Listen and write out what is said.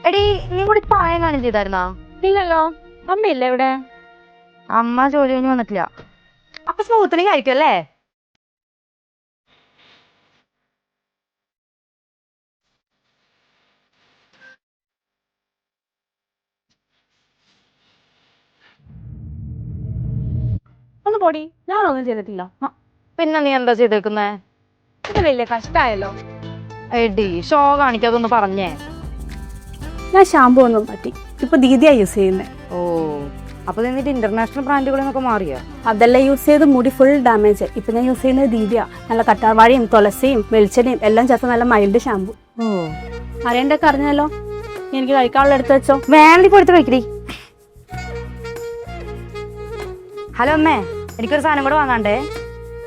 എടി നീ കൂടി ചായ കാണും ചെയ്തായിരുന്നാ? ഇല്ലല്ലോ. അമ്മയില്ലേ ഇവിടെ? അമ്മ ജോലി കഴിഞ്ഞ് വന്നിട്ടില്ല. അപ്പൊ സ്മൂത്തനിങ് കഴിക്കും അല്ലേ? ഒന്ന് പൊടി, ഞാനൊന്നും ചെയ്തിട്ടില്ല. പിന്നെ നീ എന്താ ചെയ്തേക്കുന്നേ? ഇത് വലിയ കഷ്ടായല്ലോ. എടി ഷോ കാണിക്കാതൊന്ന് പറഞ്ഞേ. ഞാൻ ഷാമ്പു ഒന്നും പറ്റി ഇപ്പൊ ദീദിയാ യൂസ് ചെയ്യുന്നത്. ഓ, അപ്പൊ എന്നിട്ട് ഇന്റർനാഷണൽ ബ്രാൻഡുകളിൽ നിന്നൊക്കെ മാറിയോ? അതെല്ലാം യൂസ് ചെയ്ത് മുടി ഫുൾ ഡാമേജ്. ഇപ്പൊ ഞാൻ യൂസ് ചെയ്യുന്നത് ദീദിയ. നല്ല കറ്റാർവാഴയും തുളസിയും വെളിച്ചെണ്ണയും എല്ലാം ചേർത്ത് നല്ല മൈൽഡ് ഷാമ്പു. അറിയണ്ടൊക്കെ അറിഞ്ഞല്ലോ. എനിക്ക് കഴിക്കാനുള്ള എടുത്ത് വെച്ചോ. വേണ്ടി കൊടുത്ത് കഴിക്കടി. ഹലോ അമ്മേ, എനിക്കൊരു സാധനം കൂടെ വാങ്ങാണ്ടേ.